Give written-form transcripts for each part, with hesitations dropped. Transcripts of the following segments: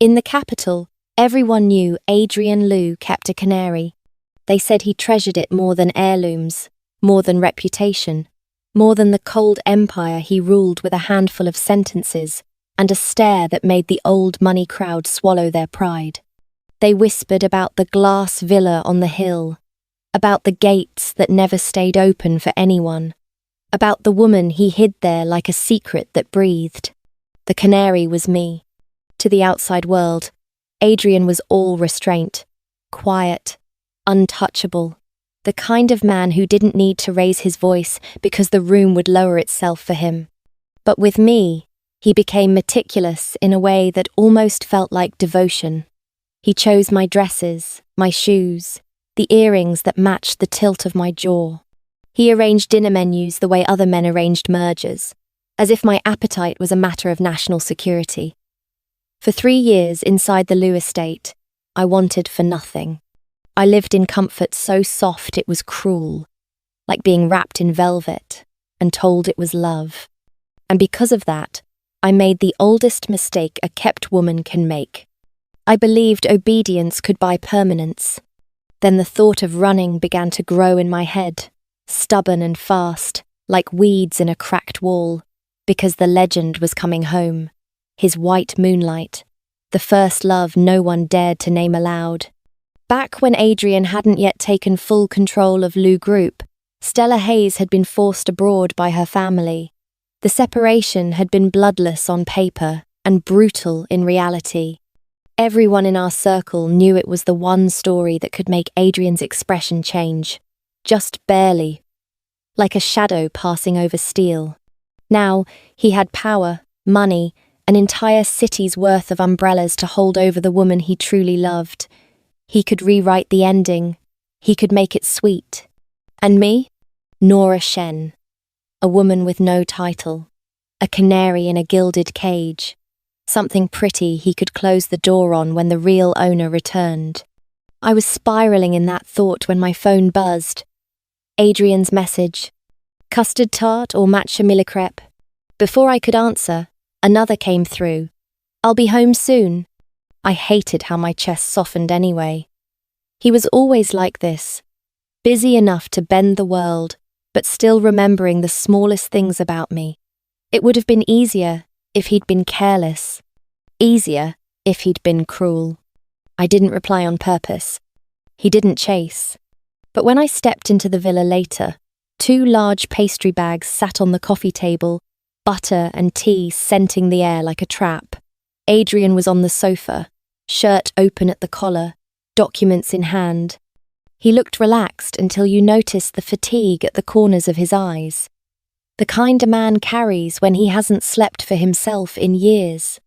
In the capital, everyone knew Adrian Liu kept a canary. They said he treasured it more than heirlooms, more than reputation, more than the cold empire he ruled with a handful of sentences and a stare that made the old money crowd swallow their pride. They whispered about the glass villa on the hill, about the gates that never stayed open for anyone, about the woman he hid there like a secret that breathed. The canary was me. To the outside world, Adrian was all restraint, quiet, untouchable, the kind of man who didn't need to raise his voice because the room would lower itself for him. But with me, he became meticulous in a way that almost felt like devotion. He chose my dresses, my shoes, the earrings that matched the tilt of my jaw. He arranged dinner menus the way other men arranged mergers, as if my appetite was a matter of national security. For 3 years inside the Liu estate, I wanted for nothing. I lived in comfort so soft it was cruel, like being wrapped in velvet and told it was love. And because of that, I made the oldest mistake a kept woman can make. I believed obedience could buy permanence. Then the thought of running began to grow in my head, stubborn and fast, like weeds in a cracked wall, because the legend was coming home. His white moonlight, the first love no one dared to name aloud. Back when Adrian hadn't yet taken full control of Liu Group, Stella Hayes had been forced abroad by her family. The separation had been bloodless on paper and brutal in reality. Everyone in our circle knew it was the one story that could make Adrian's expression change, just barely, like a shadow passing over steel. Now, he had power, money, an entire city's worth of umbrellas to hold over the woman he truly loved. He could rewrite the ending. He could make it sweet. And me? Nora Shen. A woman with no title. A canary in a gilded cage. Something pretty he could close the door on when the real owner returned. I was spiraling in that thought when my phone buzzed. Adrian's message. Custard tart or matcha mille crepe? Before I could answer, another came through. I'll be home soon. I hated how my chest softened anyway. He was always like this, busy enough to bend the world, but still remembering the smallest things about me. It would have been easier if he'd been careless, easier if he'd been cruel. I didn't reply on purpose. He didn't chase. But when I stepped into the villa later, 2 large pastry bags sat on the coffee table, butter and tea scenting the air like a trap. Adrian was on the sofa, shirt open at the collar, documents in hand. He looked relaxed until you noticed the fatigue at the corners of his eyes. The kind a man carries when he hasn't slept for himself in years.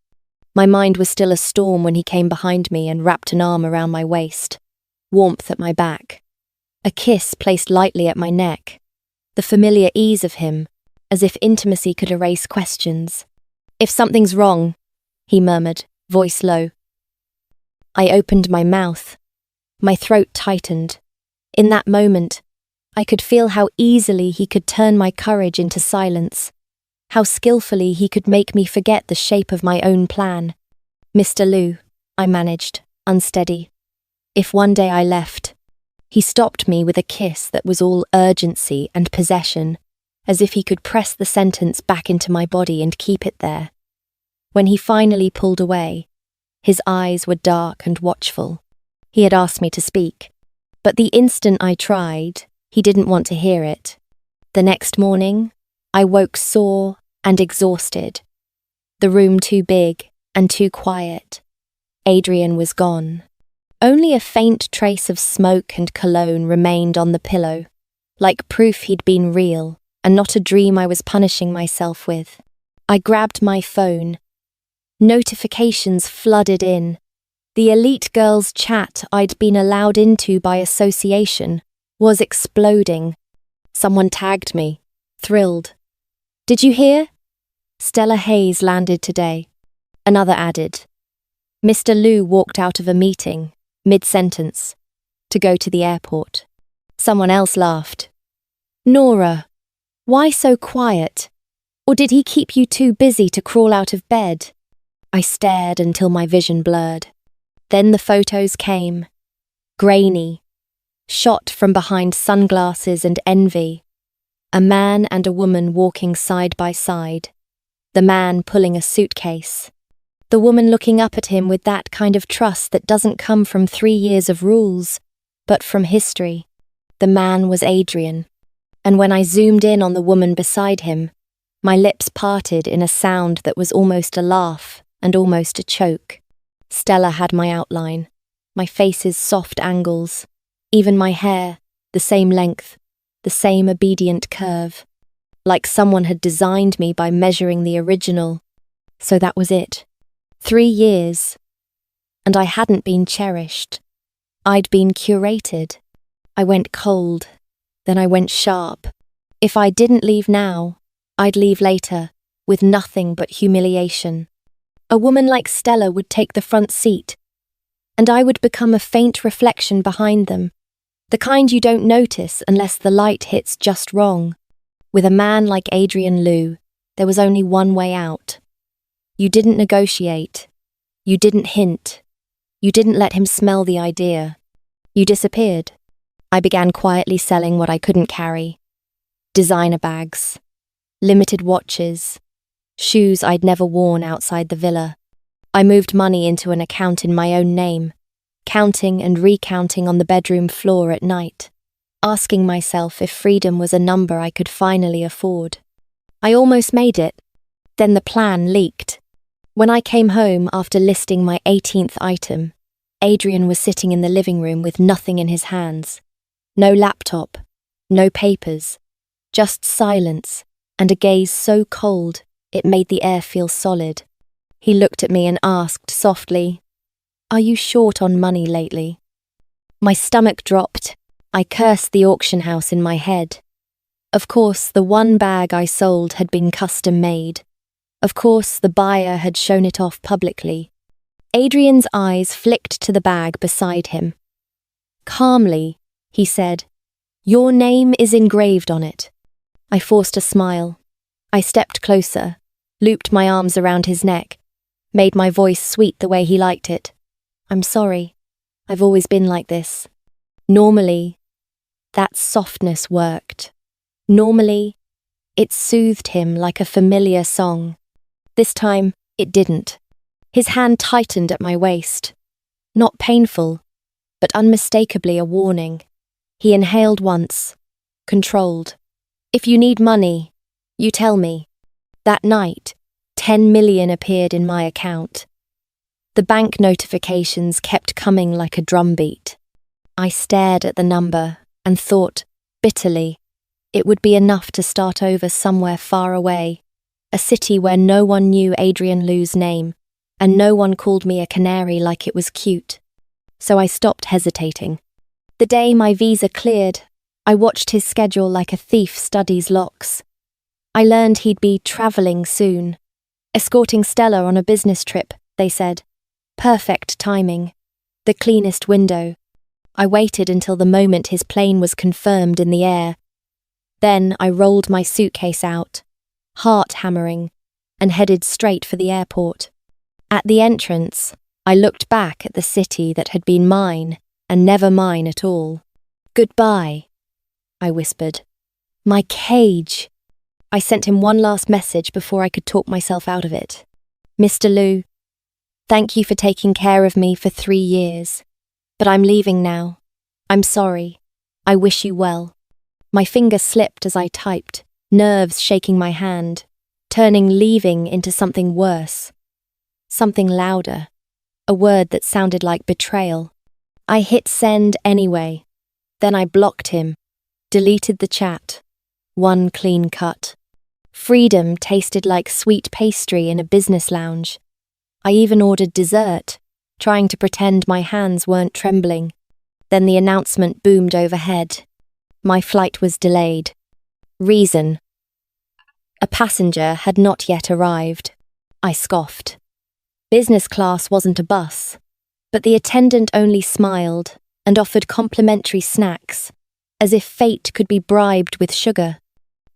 My mind was still a storm when he came behind me and wrapped an arm around my waist. Warmth at my back. A kiss placed lightly at my neck. The familiar ease of him, as if intimacy could erase questions. "If something's wrong," he murmured, voice low. I opened my mouth. My throat tightened. In that moment, I could feel how easily he could turn my courage into silence, how skillfully he could make me forget the shape of my own plan. "Mr. Liu," I managed, unsteady. "If one day I left..." He stopped me with a kiss that was all urgency and possession, as if he could press the sentence back into my body and keep it there. When he finally pulled away, his eyes were dark and watchful. He had asked me to speak, but the instant I tried, he didn't want to hear it. The next morning, I woke sore and exhausted. The room too big and too quiet. Adrian was gone. Only a faint trace of smoke and cologne remained on the pillow, like proof he'd been real and not a dream I was punishing myself with. I grabbed my phone. Notifications flooded in. The elite girls' chat I'd been allowed into by association was exploding. Someone tagged me, thrilled. "Did you hear? Stella Hayes landed today." Another added. Mr. Liu walked out of a meeting, mid-sentence, to go to the airport. Someone else laughed. "Nora, why so quiet? Or did he keep you too busy to crawl out of bed?" I stared until my vision blurred. Then the photos came, grainy, shot from behind sunglasses and envy. A man and a woman walking side by side. The man pulling a suitcase. The woman looking up at him with that kind of trust that doesn't come from 3 years of rules, but from history. The man was Adrian. And when I zoomed in on the woman beside him, my lips parted in a sound that was almost a laugh and almost a choke. Stella had my outline, my face's soft angles, even my hair, the same length, the same obedient curve. Like someone had designed me by measuring the original. So that was it. 3 years. And I hadn't been cherished. I'd been curated. I went cold. Then I went sharp. If I didn't leave now, I'd leave later, with nothing but humiliation. A woman like Stella would take the front seat, and I would become a faint reflection behind them, the kind you don't notice unless the light hits just wrong. With a man like Adrian Liu, there was only one way out. You didn't negotiate. You didn't hint. You didn't let him smell the idea. You disappeared. I began quietly selling what I couldn't carry. Designer bags, limited watches, shoes I'd never worn outside the villa. I moved money into an account in my own name, counting and recounting on the bedroom floor at night, asking myself if freedom was a number I could finally afford. I almost made it. Then the plan leaked. When I came home after listing my 18th item, Adrian was sitting in the living room with nothing in his hands. No laptop, no papers, just silence and a gaze so cold it made the air feel solid. He looked at me and asked softly, "Are you short on money lately?" My stomach dropped. I cursed the auction house in my head. Of course, the one bag I sold had been custom made. Of course, the buyer had shown it off publicly. Adrian's eyes flicked to the bag beside him. Calmly, he said, "Your name is engraved on it." I forced a smile. I stepped closer, looped my arms around his neck, made my voice sweet the way he liked it. "I'm sorry. I've always been like this." Normally, that softness worked. Normally, it soothed him like a familiar song. This time, it didn't. His hand tightened at my waist. Not painful, but unmistakably a warning. He inhaled once, controlled. "If you need money, you tell me." That night, 10 million appeared in my account. The bank notifications kept coming like a drumbeat. I stared at the number and thought, bitterly, it would be enough to start over somewhere far away, a city where no one knew Adrian Liu's name, and no one called me a canary like it was cute. So I stopped hesitating. The day my visa cleared, I watched his schedule like a thief studies locks. I learned he'd be travelling soon. Escorting Stella on a business trip, they said. Perfect timing. The cleanest window. I waited until the moment his plane was confirmed in the air. Then I rolled my suitcase out, heart hammering, and headed straight for the airport. At the entrance, I looked back at the city that had been mine and never mine at all. "Goodbye," I whispered. "My cage." I sent him one last message before I could talk myself out of it. "Mr. Liu, thank you for taking care of me for 3 years. But I'm leaving now. I'm sorry. I wish you well." My finger slipped as I typed, nerves shaking my hand, turning leaving into something worse. Something louder. A word that sounded like betrayal. I hit send anyway. Then I blocked him, deleted the chat. One clean cut. Freedom tasted like sweet pastry in a business lounge. I even ordered dessert, trying to pretend my hands weren't trembling. Then the announcement boomed overhead. My flight was delayed. Reason: a passenger had not yet arrived. I scoffed. Business class wasn't a bus, but the attendant only smiled and offered complimentary snacks, as if fate could be bribed with sugar.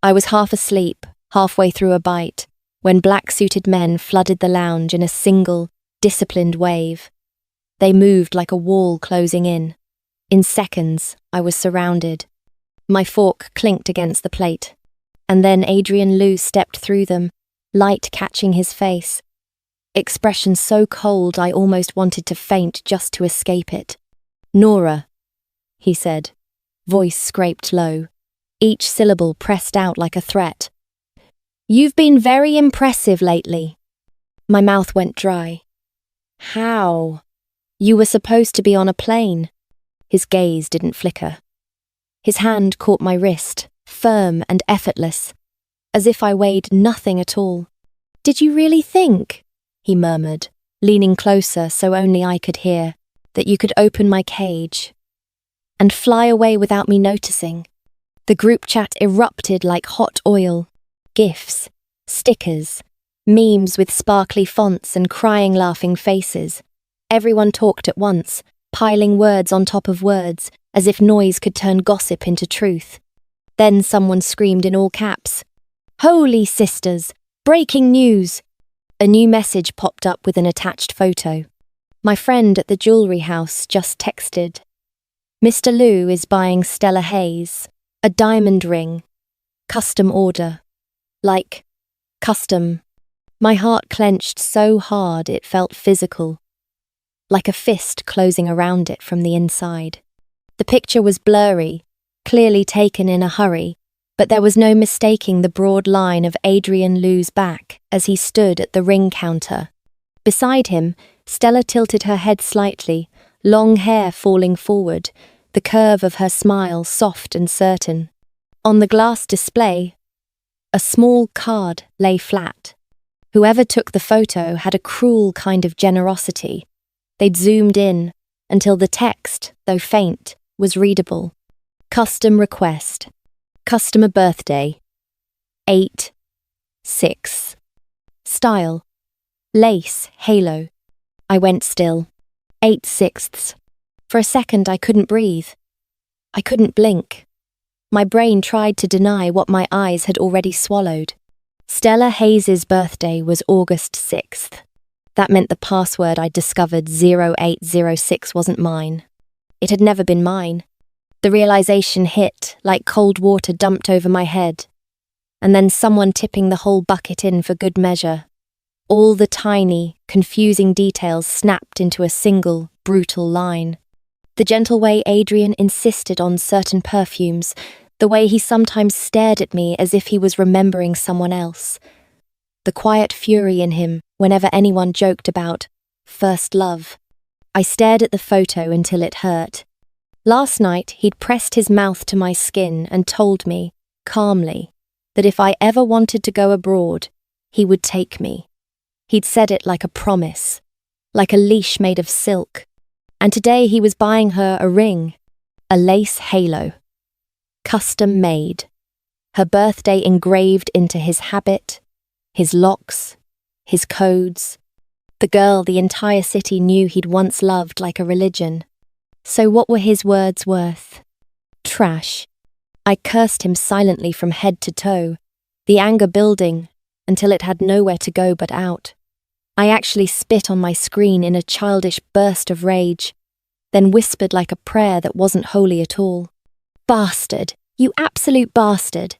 I was half asleep, halfway through a bite, when black-suited men flooded the lounge in a single, disciplined wave. They moved like a wall closing in. In seconds, I was surrounded. My fork clinked against the plate, and then Adrian Liu stepped through them, light catching his face. Expression so cold I almost wanted to faint just to escape it. "Nora," he said, voice scraped low, each syllable pressed out like a threat. "You've been very impressive lately." My mouth went dry. "How? You were supposed to be on a plane." His gaze didn't flicker. His hand caught my wrist, firm and effortless, as if I weighed nothing at all. "Did you really think," he murmured, leaning closer so only I could hear, "that you could open my cage and fly away without me noticing?" The group chat erupted like hot oil. GIFs, stickers, memes with sparkly fonts and crying laughing faces. Everyone talked at once, piling words on top of words, as if noise could turn gossip into truth. Then someone screamed in all caps, "Holy sisters! Breaking news!" A new message popped up with an attached photo. My friend at the jewellery house just texted, "Mr. Liu is buying Stella Hayes a diamond ring. Custom order." Like, custom. My heart clenched so hard it felt physical, like a fist closing around it from the inside. The picture was blurry, clearly taken in a hurry, but there was no mistaking the broad line of Adrian Liu's back as he stood at the ring counter. Beside him, Stella tilted her head slightly, long hair falling forward, the curve of her smile soft and certain. On the glass display, a small card lay flat. Whoever took the photo had a cruel kind of generosity. They'd zoomed in until the text, though faint, was readable. Custom request. Customer birthday. 8/6. Style. Lace, halo. I went still. 8/6. For a second I couldn't breathe. I couldn't blink. My brain tried to deny what my eyes had already swallowed. Stella Hayes's birthday was August 6th. That meant the password I'd discovered 0806 wasn't mine. It had never been mine. The realization hit like cold water dumped over my head, and then someone tipping the whole bucket in for good measure. All the tiny, confusing details snapped into a single, brutal line. The gentle way Adrian insisted on certain perfumes, the way he sometimes stared at me as if he was remembering someone else. The quiet fury in him whenever anyone joked about first love. I stared at the photo until it hurt. Last night, he'd pressed his mouth to my skin and told me, calmly, that if I ever wanted to go abroad, he would take me. He'd said it like a promise, like a leash made of silk. And today he was buying her a ring, a lace halo. Custom made. Her birthday engraved into his habit, his locks, his codes. The girl the entire city knew he'd once loved like a religion. So what were his words worth? Trash. I cursed him silently from head to toe, the anger building until it had nowhere to go but out. I actually spit on my screen in a childish burst of rage, then whispered like a prayer that wasn't holy at all. Bastard! You absolute bastard!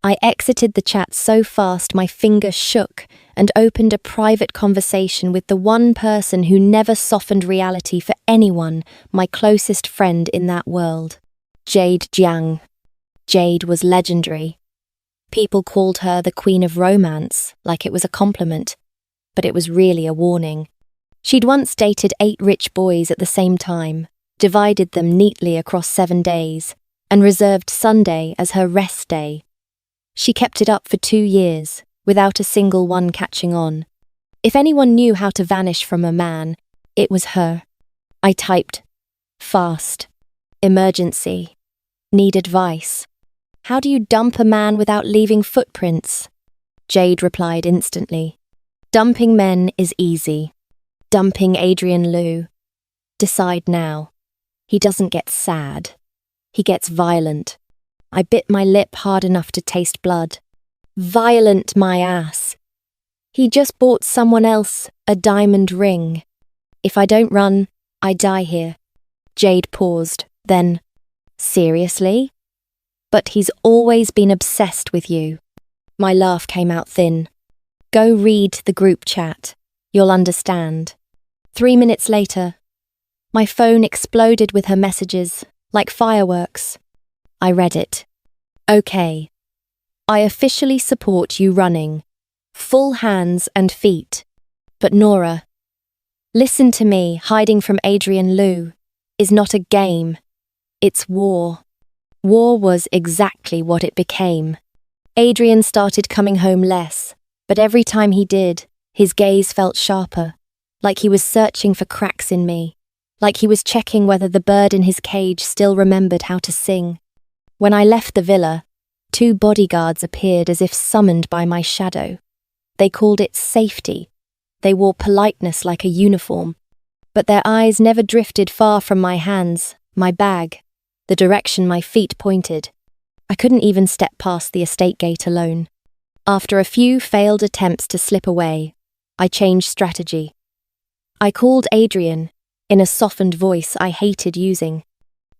I exited the chat so fast my fingers shook and opened a private conversation with the one person who never softened reality for anyone, my closest friend in that world. Jade Jiang. Jade was legendary. People called her the Queen of Romance, like it was a compliment, but it was really a warning. She'd once dated 8 rich boys at the same time, divided them neatly across 7 days, and reserved Sunday as her rest day. She kept it up for 2 years, without a single one catching on. If anyone knew how to vanish from a man, it was her. I typed, fast, emergency, need advice. How do you dump a man without leaving footprints? Jade replied instantly. Dumping men is easy. Dumping Adrian Liu. Decide now. He doesn't get sad. He gets violent. I bit my lip hard enough to taste blood. Violent my ass. He just bought someone else a diamond ring. If I don't run, I die here. Jade paused, then, seriously? But he's always been obsessed with you. My laugh came out thin. Go read the group chat. You'll understand. 3 minutes later, my phone exploded with her messages, like fireworks. I read it. Okay. I officially support you running. Full hands and feet. But Nora, listen to me, hiding from Adrian Liu is not a game. It's war. War was exactly what it became. Adrian started coming home less, but every time he did, his gaze felt sharper, like he was searching for cracks in me, like he was checking whether the bird in his cage still remembered how to sing. When I left the villa, 2 bodyguards appeared as if summoned by my shadow. They called it safety. They wore politeness like a uniform, but their eyes never drifted far from my hands, my bag, the direction my feet pointed. I couldn't even step past the estate gate alone. After a few failed attempts to slip away, I changed strategy. I called Adrian, in a softened voice I hated using.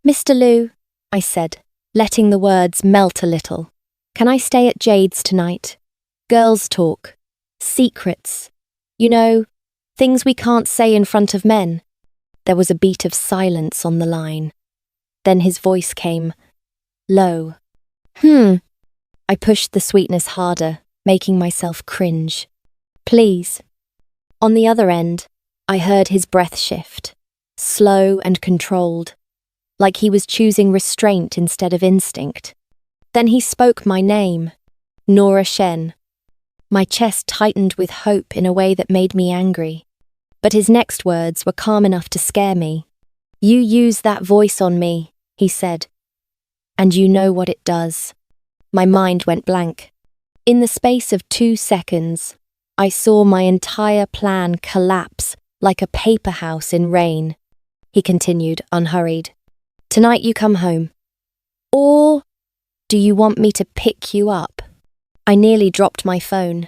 Mr. Liu, I said, letting the words melt a little. Can I stay at Jade's tonight? Girls talk. Secrets. You know, things we can't say in front of men. There was a beat of silence on the line. Then his voice came, low. I pushed the sweetness harder, making myself cringe. Please. On the other end, I heard his breath shift, slow and controlled, like he was choosing restraint instead of instinct. Then he spoke my name, Nora Shen. My chest tightened with hope in a way that made me angry. But his next words were calm enough to scare me. You use that voice on me, he said. And you know what it does. My mind went blank. In the space of 2 seconds, I saw my entire plan collapse like a paper house in rain. He continued, unhurried. Tonight you come home. Or do you want me to pick you up? I nearly dropped my phone.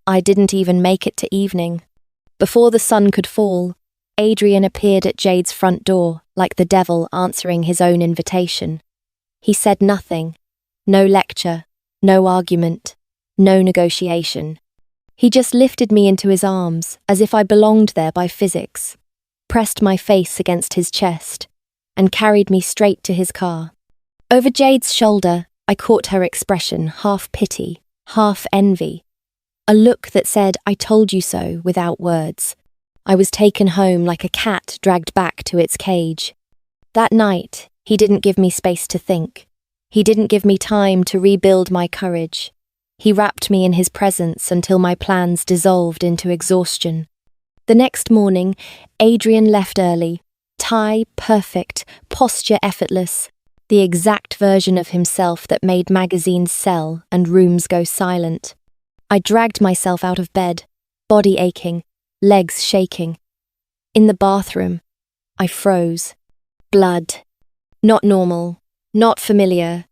I didn't even make it to evening. Before the sun could fall, Adrian appeared at Jade's front door, like the devil answering his own invitation. He said nothing. No lecture, no argument, no negotiation. He just lifted me into his arms, as if I belonged there by physics, pressed my face against his chest, and carried me straight to his car. Over Jade's shoulder, I caught her expression, half pity, half envy. A look that said, I told you so, without words. I was taken home like a cat dragged back to its cage. That night, he didn't give me space to think. He didn't give me time to rebuild my courage. He wrapped me in his presence until my plans dissolved into exhaustion. The next morning, Adrian left early. Tie perfect, posture effortless. The exact version of himself that made magazines sell and rooms go silent. I dragged myself out of bed, body aching, legs shaking. In the bathroom, I froze. Blood. Not normal. Not familiar.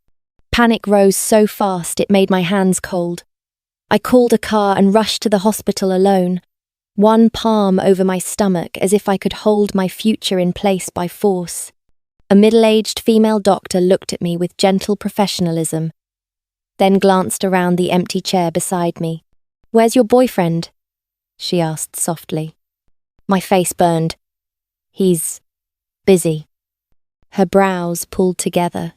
Panic rose so fast it made my hands cold. I called a car and rushed to the hospital alone, one palm over my stomach as if I could hold my future in place by force. A middle-aged female doctor looked at me with gentle professionalism, then glanced around the empty chair beside me. Where's your boyfriend? She asked softly. My face burned. He's busy. Her brows pulled together.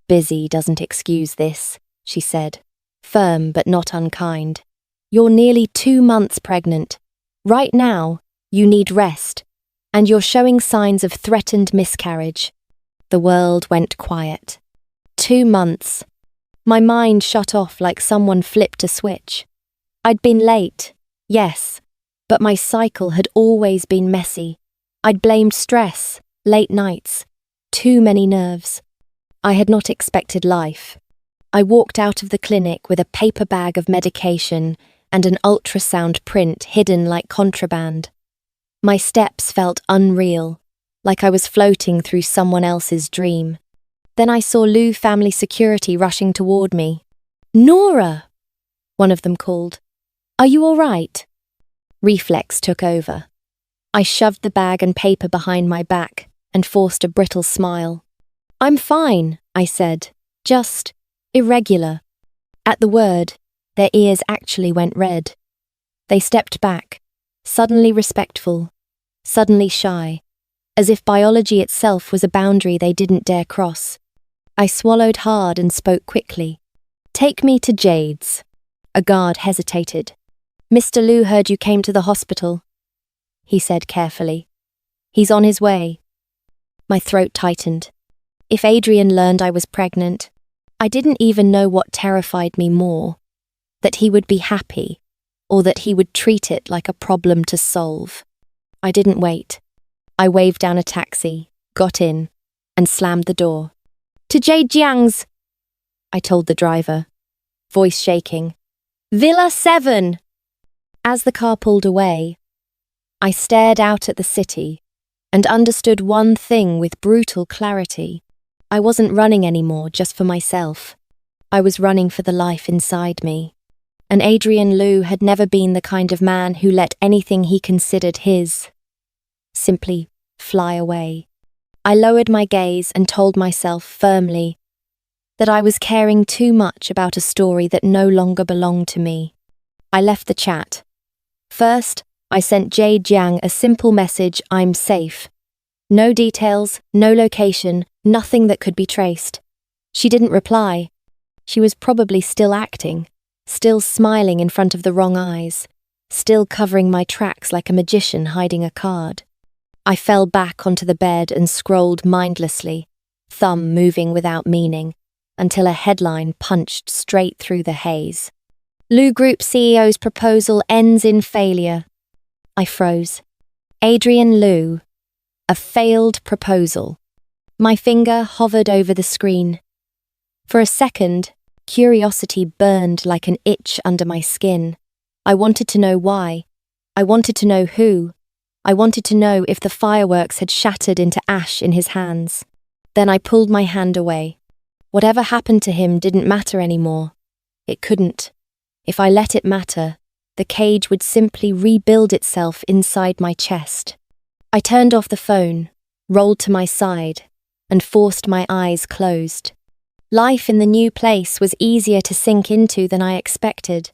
Busy doesn't excuse this, she said, firm but not unkind. You're nearly 2 months pregnant. Right now, you need rest, and you're showing signs of threatened miscarriage. The world went quiet. 2 months. My mind shut off like someone flipped a switch. I'd been late, yes, but my cycle had always been messy. I'd blamed stress, late nights, too many nerves. I had not expected life. I walked out of the clinic with a paper bag of medication and an ultrasound print hidden like contraband. My steps felt unreal, like I was floating through someone else's dream. Then I saw Liu family security rushing toward me. Nora! One of them called. Are you all right? Reflex took over. I shoved the bag and paper behind my back and forced a brittle smile. I'm fine, I said. Just irregular. At the word, their ears actually went red. They stepped back, suddenly respectful, suddenly shy, as if biology itself was a boundary they didn't dare cross. I swallowed hard and spoke quickly. Take me to Jade's. A guard hesitated. Mr. Liu heard you came to the hospital, he said carefully. He's on his way. My throat tightened. If Adrian learned I was pregnant, I didn't even know what terrified me more, that he would be happy, or that he would treat it like a problem to solve. I didn't wait. I waved down a taxi, got in, and slammed the door. To Jade Jiang's, I told the driver, voice shaking. Villa 7! As the car pulled away, I stared out at the city and understood one thing with brutal clarity. I wasn't running anymore just for myself. I was running for the life inside me. And Adrian Liu had never been the kind of man who let anything he considered his simply fly away. I lowered my gaze and told myself firmly that I was caring too much about a story that no longer belonged to me. I left the chat. First, I sent Jade Jiang a simple message, I'm safe. No details, no location, nothing that could be traced. She didn't reply. She was probably still acting, still smiling in front of the wrong eyes, still covering my tracks like a magician hiding a card. I fell back onto the bed and scrolled mindlessly, thumb moving without meaning, until a headline punched straight through the haze. Liu Group CEO's proposal ends in failure. I froze. Adrian Liu. A failed proposal. My finger hovered over the screen. For a second, curiosity burned like an itch under my skin. I wanted to know why. I wanted to know who. I wanted to know if the fireworks had shattered into ash in his hands. Then I pulled my hand away. Whatever happened to him didn't matter anymore. It couldn't. If I let it matter, the cage would simply rebuild itself inside my chest. I turned off the phone, rolled to my side, and forced my eyes closed. Life in the new place was easier to sink into than I expected.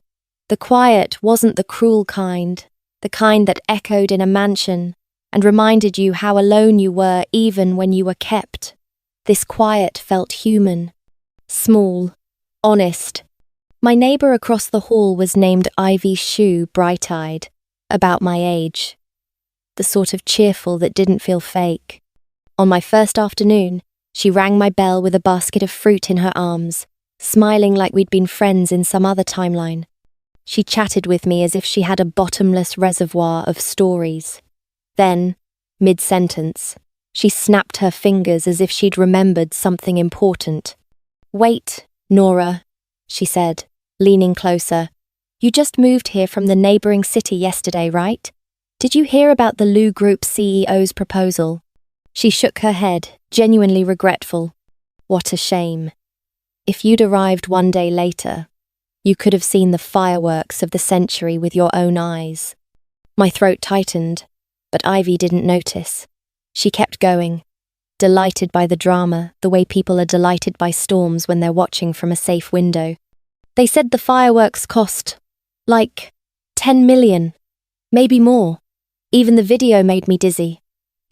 The quiet wasn't the cruel kind, the kind that echoed in a mansion and reminded you how alone you were even when you were kept. This quiet felt human, small, honest. My neighbour across the hall was named Ivy Shu, bright-eyed, about my age. The sort of cheerful that didn't feel fake. On my first afternoon, she rang my bell with a basket of fruit in her arms, smiling like we'd been friends in some other timeline. She chatted with me as if she had a bottomless reservoir of stories. Then, mid-sentence, she snapped her fingers as if she'd remembered something important. Wait, Nora, she said, leaning closer. You just moved here from the neighbouring city yesterday, right? Did you hear about the Liu Group CEO's proposal? She shook her head, genuinely regretful. What a shame. If you'd arrived one day later, you could have seen the fireworks of the century with your own eyes. My throat tightened, but Ivy didn't notice. She kept going, delighted by the drama, the way people are delighted by storms when they're watching from a safe window. They said the fireworks cost, like, 10 million, maybe more. Even the video made me dizzy.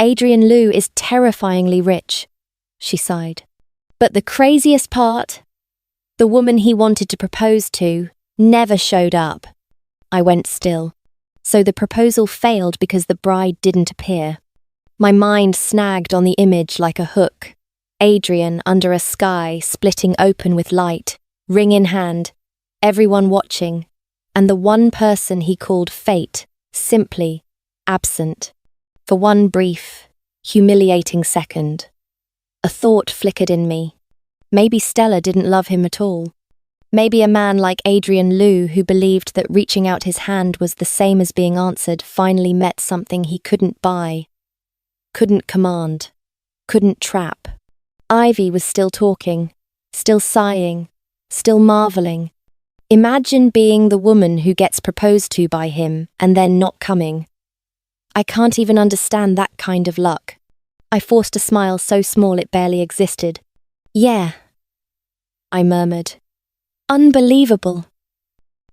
Adrian Liu is terrifyingly rich, she sighed. But the craziest part? The woman he wanted to propose to never showed up. I went still. So the proposal failed because the bride didn't appear. My mind snagged on the image like a hook. Adrian under a sky splitting open with light, ring in hand, everyone watching, and the one person he called fate, simply absent. For one brief, humiliating second, a thought flickered in me. Maybe Stella didn't love him at all. Maybe a man like Adrian Liu, who believed that reaching out his hand was the same as being answered, finally met something he couldn't buy, couldn't command, couldn't trap. Ivy was still talking, still sighing, still marveling. Imagine being the woman who gets proposed to by him and then not coming. I can't even understand that kind of luck. I forced a smile so small it barely existed. Yeah, I murmured. Unbelievable.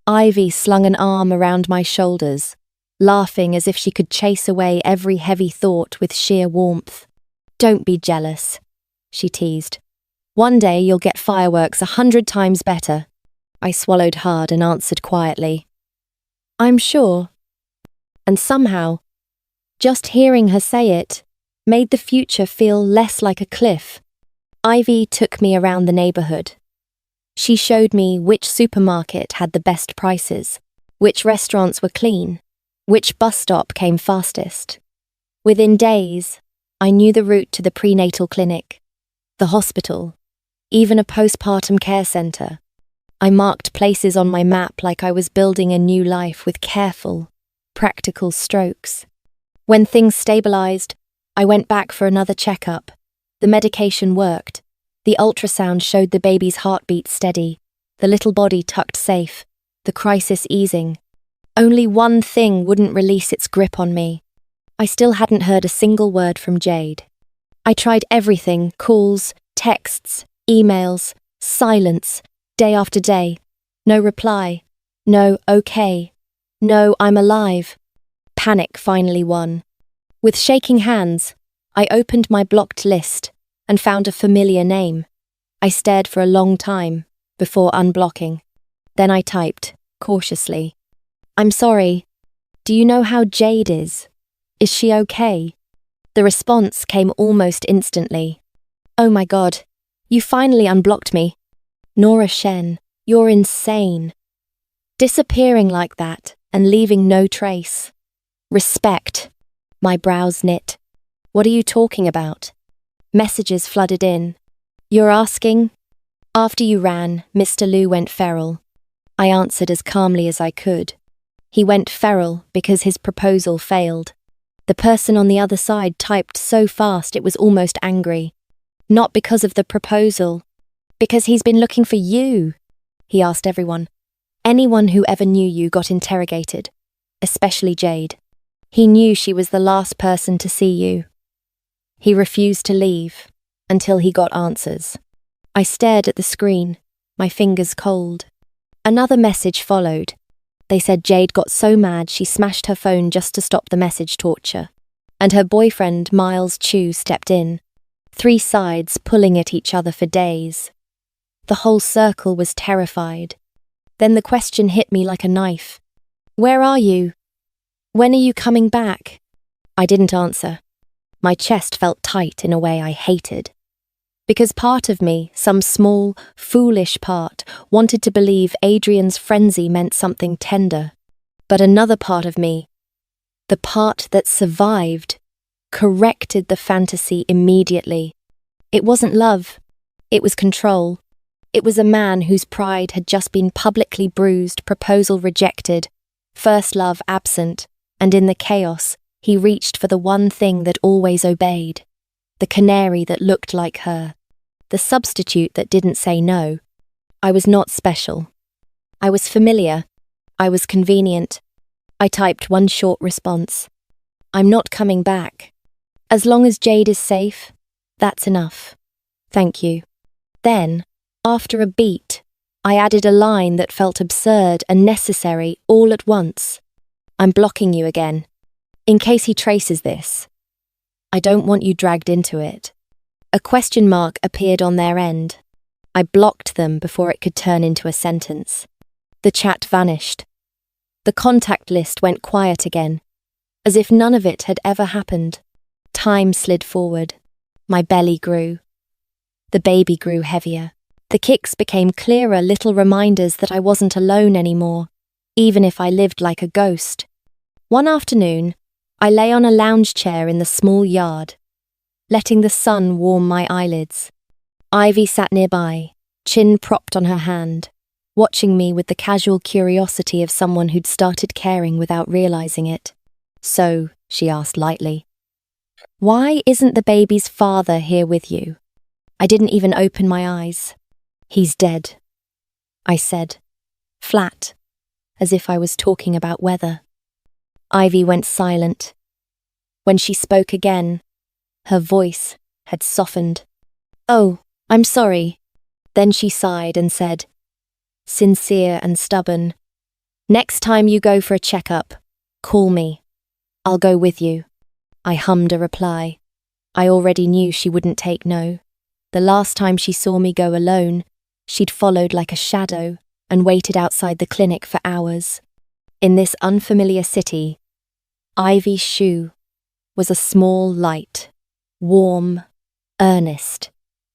Ivy slung an arm around my shoulders, laughing as if she could chase away every heavy thought with sheer warmth. Don't be jealous, she teased. One day you'll get fireworks 100 times better. I swallowed hard and answered quietly. I'm sure. And somehow, just hearing her say it made the future feel less like a cliff. Ivy took me around the neighborhood. She showed me which supermarket had the best prices, which restaurants were clean, which bus stop came fastest. Within days, I knew the route to the prenatal clinic, the hospital, even a postpartum care center. I marked places on my map like I was building a new life with careful, practical strokes. When things stabilized, I went back for another checkup. The medication worked. The ultrasound showed the baby's heartbeat steady, the little body tucked safe, the crisis easing. Only one thing wouldn't release its grip on me. I still hadn't heard a single word from Jade. I tried everything, calls, texts, emails, silence, day after day. No reply. No, okay. No, I'm alive. Panic finally won. With shaking hands, I opened my blocked list and found a familiar name. I stared for a long time before unblocking. Then I typed, cautiously. I'm sorry. Do you know how Jade is? Is she okay? The response came almost instantly. Oh my God, you finally unblocked me. Nora Shen, you're insane. Disappearing like that and leaving no trace. Respect. My brows knit. What are you talking about? Messages flooded in. You're asking? After you ran, Mr. Liu went feral. I answered as calmly as I could. He went feral because his proposal failed. The person on the other side typed so fast it was almost angry. Not because of the proposal. Because he's been looking for you. He asked everyone. Anyone who ever knew you got interrogated. Especially Jade. He knew she was the last person to see you. He refused to leave until he got answers. I stared at the screen, my fingers cold. Another message followed. They said Jade got so mad she smashed her phone just to stop the message torture. And her boyfriend, Miles Chu, stepped in. 3 sides pulling at each other for days. The whole circle was terrified. Then the question hit me like a knife. Where are you? When are you coming back? I didn't answer. My chest felt tight in a way I hated. Because part of me, some small, foolish part, wanted to believe Adrian's frenzy meant something tender. But another part of me, the part that survived, corrected the fantasy immediately. It wasn't love. It was control. It was a man whose pride had just been publicly bruised, proposal rejected, first love absent, and in the chaos, he reached for the one thing that always obeyed. The canary that looked like her. The substitute that didn't say no. I was not special. I was familiar. I was convenient. I typed one short response. I'm not coming back. As long as Jade is safe, that's enough. Thank you. Then, after a beat, I added a line that felt absurd and necessary all at once. I'm blocking you again. In case he traces this. I don't want you dragged into it. A question mark appeared on their end. I blocked them before it could turn into a sentence. The chat vanished. The contact list went quiet again, as if none of it had ever happened. Time slid forward. My belly grew. The baby grew heavier. The kicks became clearer little reminders that I wasn't alone anymore, even if I lived like a ghost. One afternoon, I lay on a lounge chair in the small yard, letting the sun warm my eyelids. Ivy sat nearby, chin propped on her hand, watching me with the casual curiosity of someone who'd started caring without realizing it. So, she asked lightly, why isn't the baby's father here with you? I didn't even open my eyes. He's dead, I said. flat, as if I was talking about weather. Ivy went silent. When she spoke again, her voice had softened. "Oh, I'm sorry." Then she sighed and said, sincere and stubborn, "Next time you go for a checkup, call me. I'll go with you." I hummed a reply. I already knew she wouldn't take no. The last time she saw me go alone, she'd followed like a shadow and waited outside the clinic for hours. In this unfamiliar city, Ivy's shoe was a small light, warm, earnest,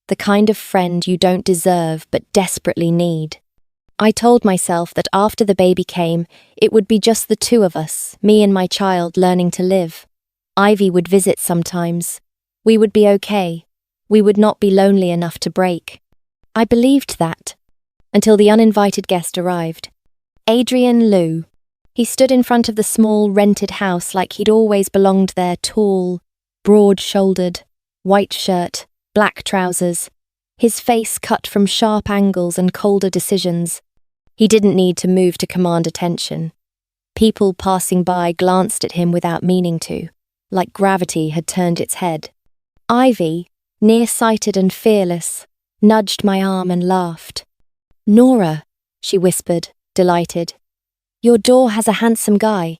the kind of friend you don't deserve but desperately need. I told myself that after the baby came, it would be just the two of us, me and my child, learning to live. Ivy would visit sometimes. We would be okay. We would not be lonely enough to break. I believed that, until the uninvited guest arrived. Adrian Liu. He stood in front of the small, rented house like he'd always belonged there, tall, broad-shouldered, white shirt, black trousers, his face cut from sharp angles and colder decisions. He didn't need to move to command attention. People passing by glanced at him without meaning to, like gravity had turned its head. Ivy, nearsighted and fearless, nudged my arm and laughed. "Nora," she whispered, delighted. "Your door has a handsome guy.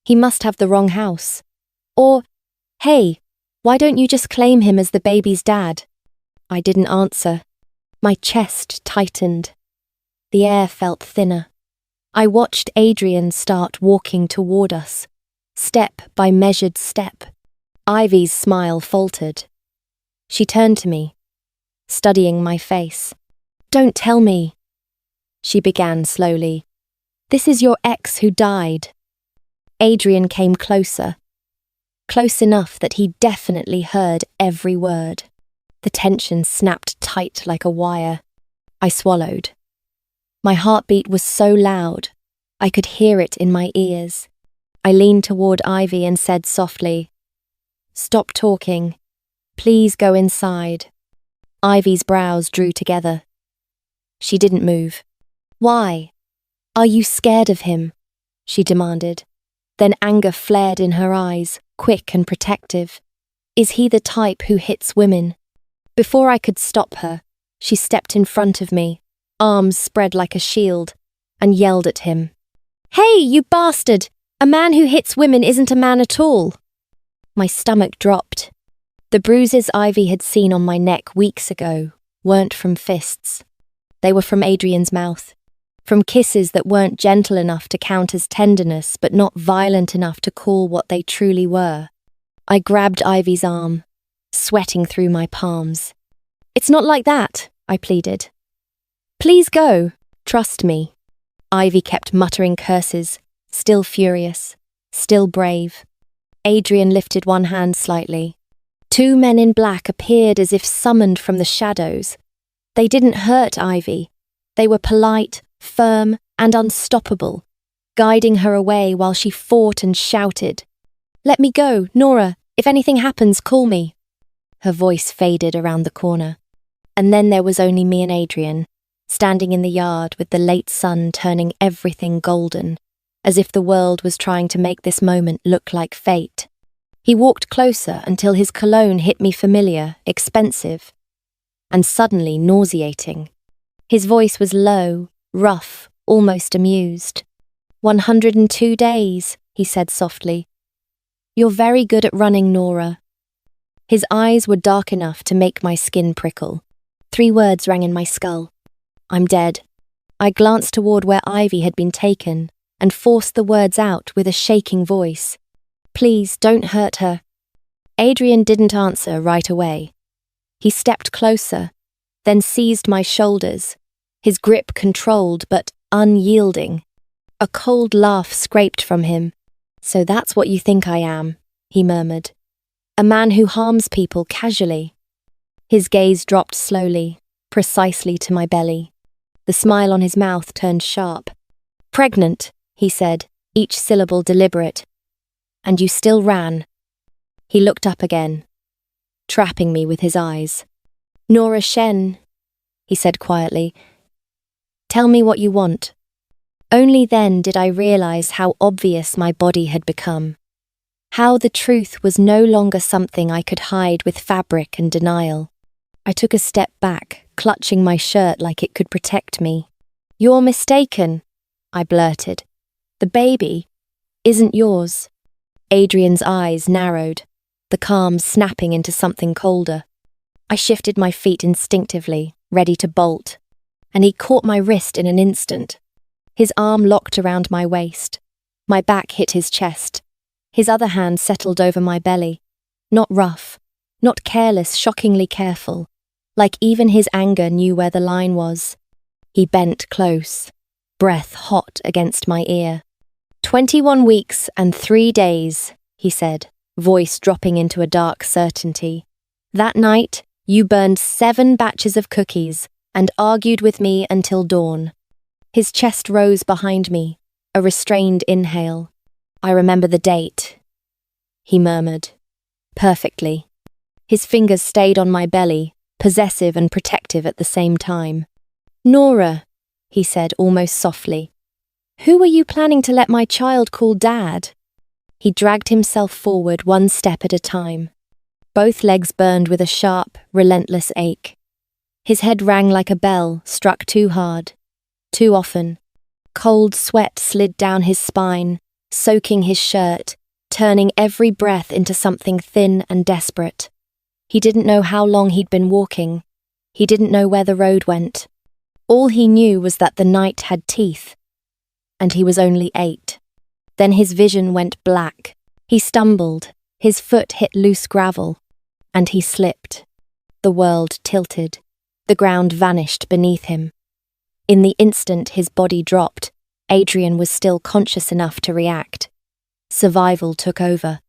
He must have the wrong house. Or, hey, why don't you just claim him as the baby's dad?" I didn't answer. My chest tightened. The air felt thinner. I watched Adrian start walking toward us, step by measured step. Ivy's smile faltered. She turned to me, studying my face. "Don't tell me," she began slowly. "This is your ex who died." Adrian came closer, close enough that he definitely heard every word. The tension snapped tight like a wire. I swallowed. My heartbeat was so loud, I could hear it in my ears. I leaned toward Ivy and said softly, "Stop talking. Please go inside." Ivy's brows drew together. She didn't move. "Why? Are you scared of him?" she demanded. Then anger flared in her eyes, quick and protective. "Is he the type who hits women?" Before I could stop her, she stepped in front of me, arms spread like a shield, and yelled at him. "Hey, you bastard! A man who hits women isn't a man at all." My stomach dropped. The bruises Ivy had seen on my neck weeks ago weren't from fists. They were from Adrian's mouth, from kisses that weren't gentle enough to count as tenderness but not violent enough to call what they truly were. I grabbed Ivy's arm, sweating through my palms. "It's not like that," I pleaded. "Please go. Trust me." Ivy kept muttering curses, still furious, still brave. Adrian lifted one hand slightly. Two men in black appeared as if summoned from the shadows. They didn't hurt Ivy. They were polite, firm, and unstoppable, guiding her away while she fought and shouted. "Let me go, Nora. If anything happens, call me." Her voice faded around the corner. And then there was only me and Adrian, standing in the yard with the late sun turning everything golden, as if the world was trying to make this moment look like fate. He walked closer until his cologne hit me familiar, expensive, and suddenly nauseating. His voice was low, rough, almost amused. 102 days, he said softly. "You're very good at running, Nora." His eyes were dark enough to make my skin prickle. 3 words rang in my skull. "I'm dead." I glanced toward where Ivy had been taken and forced the words out with a shaking voice. "Please, don't hurt her." Adrian didn't answer right away. He stepped closer, then seized my shoulders, his grip controlled but unyielding. A cold laugh scraped from him. "So that's what you think I am," he murmured. "A man who harms people casually." His gaze dropped slowly, precisely to my belly. The smile on his mouth turned sharp. "Pregnant," he said, each syllable deliberate. "And you still ran." He looked up again, trapping me with his eyes. "Nora Shen," he said quietly, "tell me what you want." Only then did I realize how obvious my body had become. How the truth was no longer something I could hide with fabric and denial. I took a step back, clutching my shirt like it could protect me. "You're mistaken," I blurted. "The baby isn't yours." Adrian's eyes narrowed, the calm snapping into something colder. I shifted my feet instinctively, ready to bolt, and he caught my wrist in an instant. His arm locked around my waist. My back hit his chest. His other hand settled over my belly. Not rough, not careless, shockingly careful, like even his anger knew where the line was. He bent close, breath hot against my ear. 21 weeks and 3 days, he said, voice dropping into a dark certainty. That night, you burned 7 batches of cookies and argued with me until dawn. His chest rose behind me, a restrained inhale. "I remember the date," he murmured. "Perfectly." His fingers stayed on my belly, possessive and protective at the same time. "Nora," he said almost softly, "who are you planning to let my child call Dad?" He dragged himself forward 1 step at a time. Both legs burned with a sharp, relentless ache. His head rang like a bell, struck too hard, too often. Cold sweat slid down his spine, soaking his shirt, turning every breath into something thin and desperate. He didn't know how long he'd been walking. He didn't know where the road went. All he knew was that the night had teeth, and he was only 8. Then his vision went black. He stumbled, his foot hit loose gravel, and he slipped. The world tilted. The ground vanished beneath him. In the instant his body dropped, Adrian was still conscious enough to react. Survival took over.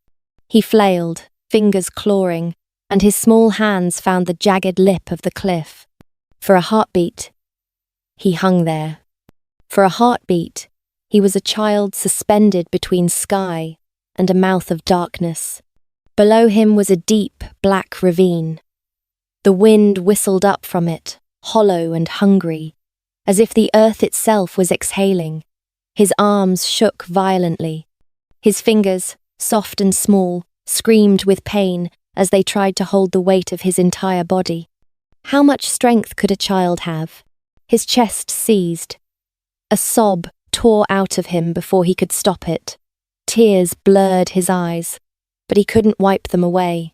He flailed, fingers clawing, and his small hands found the jagged lip of the cliff. For a heartbeat, he hung there. For a heartbeat, he was a child suspended between sky and a mouth of darkness. Below him was a deep, black ravine. The wind whistled up from it, hollow and hungry, as if the earth itself was exhaling. His arms shook violently. His fingers, soft and small, screamed with pain as they tried to hold the weight of his entire body. How much strength could a child have? His chest seized. A sob tore out of him before he could stop it. Tears blurred his eyes, but he couldn't wipe them away.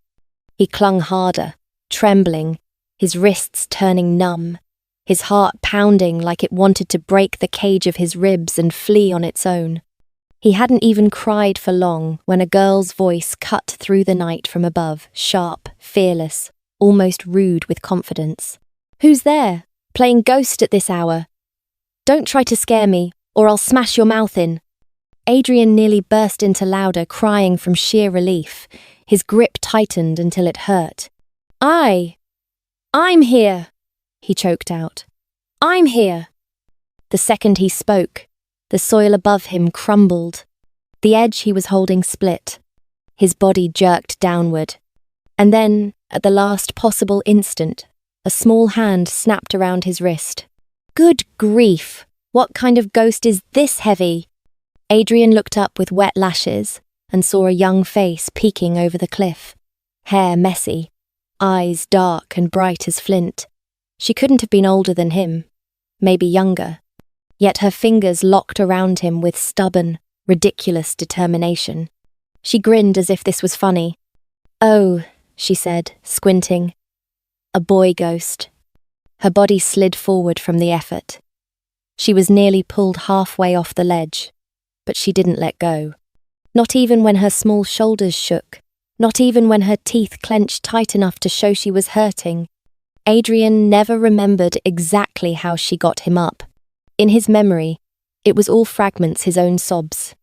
He clung harder, trembling, his wrists turning numb, his heart pounding like it wanted to break the cage of his ribs and flee on its own. He hadn't even cried for long when a girl's voice cut through the night from above, sharp, fearless, almost rude with confidence. "Who's there? Playing ghost at this hour? Don't try to scare me, or I'll smash your mouth in." Adrian nearly burst into laughter, crying from sheer relief. His grip tightened until it hurt. I'm here," he choked out. "I'm here." The second he spoke, the soil above him crumbled. The edge he was holding split. His body jerked downward. And then, at the last possible instant, a small hand snapped around his wrist. "Good grief! What kind of ghost is this heavy?" Adrian looked up with wet lashes and saw a young face peeking over the cliff. Hair messy, eyes dark and bright as flint. She couldn't have been older than him, maybe younger. Yet her fingers locked around him with stubborn, ridiculous determination. She grinned as if this was funny. "Oh," she said, squinting. "A boy ghost." Her body slid forward from the effort. She was nearly pulled halfway off the ledge, but she didn't let go. Not even when her small shoulders shook, not even when her teeth clenched tight enough to show she was hurting. Adrian never remembered exactly how she got him up. In his memory, it was all fragments, his own sobs.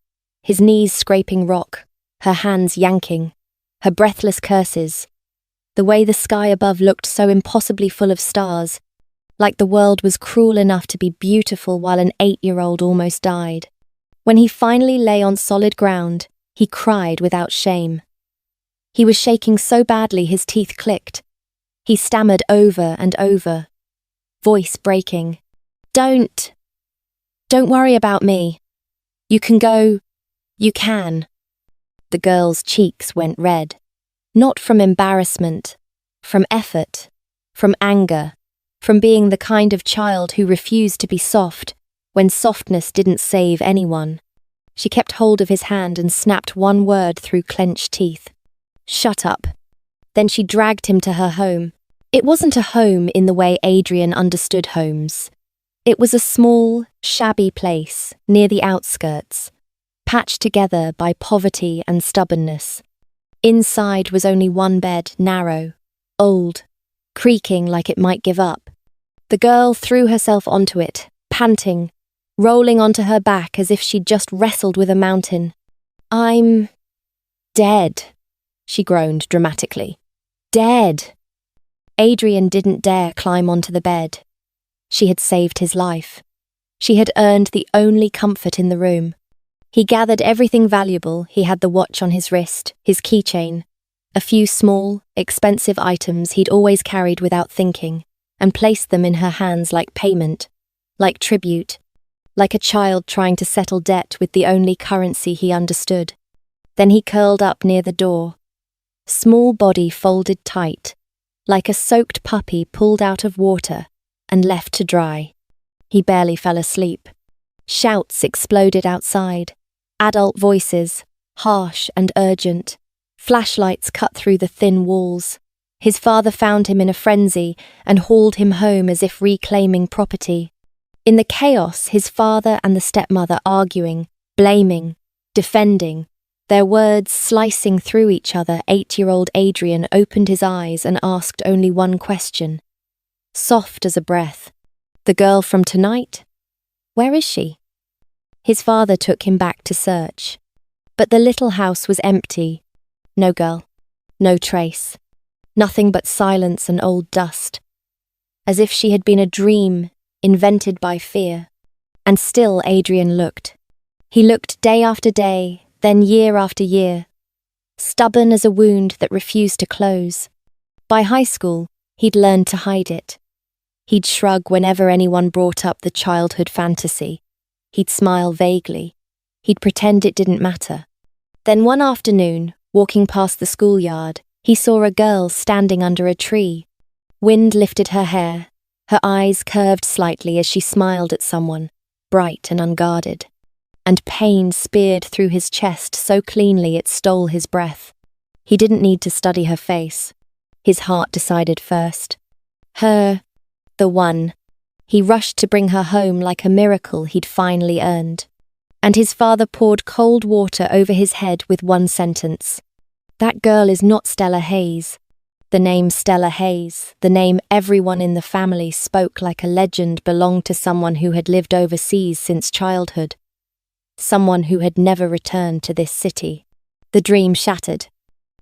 His knees scraping rock, her hands yanking, her breathless curses. The way the sky above looked so impossibly full of stars, like the world was cruel enough to be beautiful while an 8-year-old almost died. When he finally lay on solid ground, he cried without shame. He was shaking so badly his teeth clicked. He stammered over and over, voice breaking. "Don't!" Don't worry about me. You can go. You can. The girl's cheeks went red. Not from embarrassment, from effort, from anger, from being the kind of child who refused to be soft when softness didn't save anyone. She kept hold of his hand and snapped one word through clenched teeth. Shut up. Then she dragged him to her home. It wasn't a home in the way Adrian understood homes. It was a small, shabby place near the outskirts, patched together by poverty and stubbornness. Inside was only one bed, narrow, old, creaking like it might give up. The girl threw herself onto it, panting, rolling onto her back as if she'd just wrestled with a mountain. I'm dead, she groaned dramatically. Dead. Adrian didn't dare climb onto the bed. She had saved his life. She had earned the only comfort in the room. He gathered everything valuable. He had the watch on his wrist, his keychain, a few small, expensive items he'd always carried without thinking, and placed them in her hands like payment, like tribute, like a child trying to settle debt with the only currency he understood. Then he curled up near the door, small body folded tight, like a soaked puppy pulled out of water and left to dry. He barely fell asleep. Shouts exploded outside, adult voices, harsh and urgent. Flashlights cut through the thin walls. His father found him in a frenzy and hauled him home as if reclaiming property. In the chaos, his father and the stepmother arguing, blaming, defending, their words slicing through each other, 8-year-old Adrian opened his eyes and asked only one question. Soft as a breath. The girl from tonight? Where is she? His father took him back to search. But the little house was empty. No girl. No trace. Nothing but silence and old dust. As if she had been a dream invented by fear. And still Adrian looked. He looked day after day, then year after year. Stubborn as a wound that refused to close. By high school, he'd learned to hide it. He'd shrug whenever anyone brought up the childhood fantasy. He'd smile vaguely. He'd pretend it didn't matter. Then one afternoon, walking past the schoolyard, he saw a girl standing under a tree. Wind lifted her hair. Her eyes curved slightly as she smiled at someone, bright and unguarded. And pain speared through his chest so cleanly it stole his breath. He didn't need to study her face. His heart decided first. Her, the one. He rushed to bring her home like a miracle he'd finally earned. And his father poured cold water over his head with one sentence. That girl is not Stella Hayes. The name Stella Hayes, the name everyone in the family spoke like a legend, belonged to someone who had lived overseas since childhood. Someone who had never returned to this city. The dream shattered.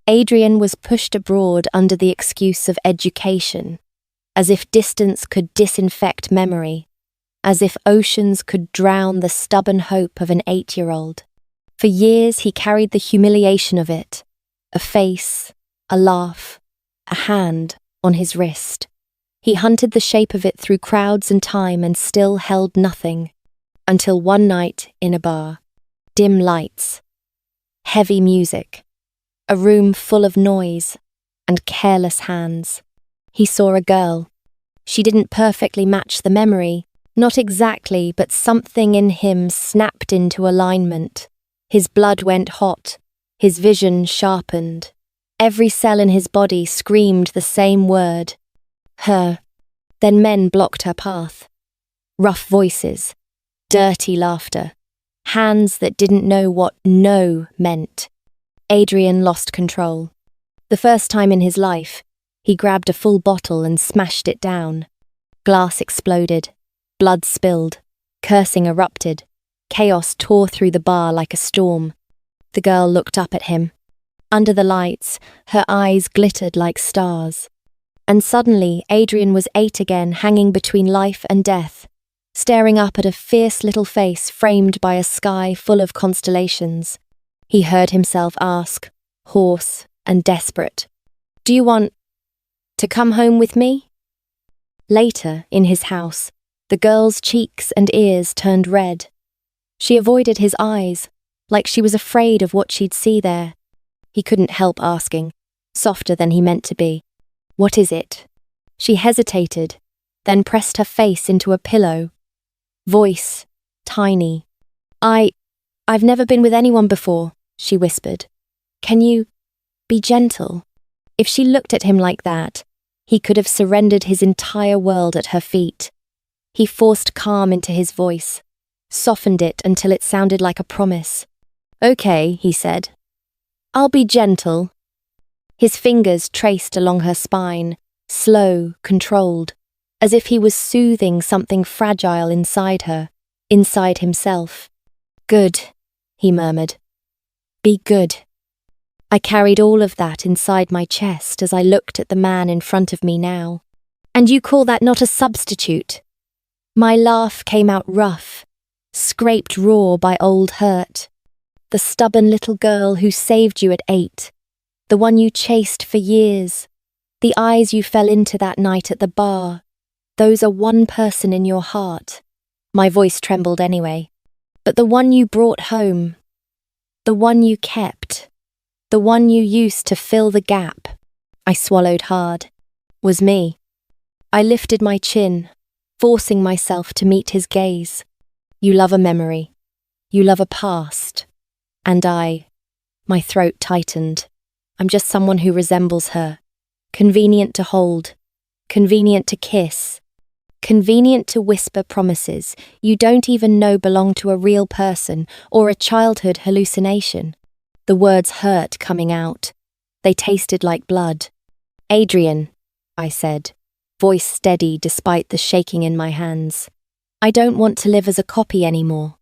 Adrian was pushed abroad under the excuse of education, as if distance could disinfect memory, as if oceans could drown the stubborn hope of an 8-year-old. For years he carried the humiliation of it, a face, a laugh, a hand on his wrist. He hunted the shape of it through crowds and time and still held nothing, until one night in a bar. Dim lights, heavy music, a room full of noise and careless hands. He saw a girl. She didn't perfectly match the memory, not exactly, but something in him snapped into alignment. His blood went hot, his vision sharpened. Every cell in his body screamed the same word. Her. Then men blocked her path. Rough voices, dirty laughter, hands that didn't know what no meant. Adrian lost control. The first time in his life, he grabbed a full bottle and smashed it down. Glass exploded. Blood spilled. Cursing erupted. Chaos tore through the bar like a storm. The girl looked up at him. Under the lights, her eyes glittered like stars. And suddenly, Adrian was 8 again, hanging between life and death, staring up at a fierce little face framed by a sky full of constellations. He heard himself ask, hoarse and desperate, "Do you want to come home with me?" Later, in his house, The girl's cheeks and ears turned red. She avoided his eyes, like she was afraid of what she'd see there. He couldn't help asking, softer than he meant to be. "What is it?" She hesitated, then pressed her face into a pillow. Voice, tiny. I've never been with anyone before," she whispered. "Can you be gentle?" If she looked at him like that, he could have surrendered his entire world at her feet. He forced calm into his voice, softened it until it sounded like a promise. "Okay," he said. "I'll be gentle." His fingers traced along her spine, slow, controlled, as if he was soothing something fragile inside her, inside himself. "Good," he murmured. "Be good." I carried all of that inside my chest as I looked at the man in front of me now. "And you call that not a substitute?" My laugh came out rough, scraped raw by old hurt. "The stubborn little girl who saved you at 8, the one you chased for years, the eyes you fell into that night at the bar, those are one person in your heart." My voice trembled anyway. "But the one you brought home, the one you kept, the one you used to fill the gap," I swallowed hard, "was me." I lifted my chin, forcing myself to meet his gaze. "You love a memory. You love a past. And my throat tightened. I'm just someone who resembles her. Convenient to hold. Convenient to kiss. Convenient to whisper promises you don't even know belong to a real person or a childhood hallucination." The words hurt coming out. They tasted like blood. "Adrian," I said, voice steady despite the shaking in my hands. "I don't want to live as a copy anymore.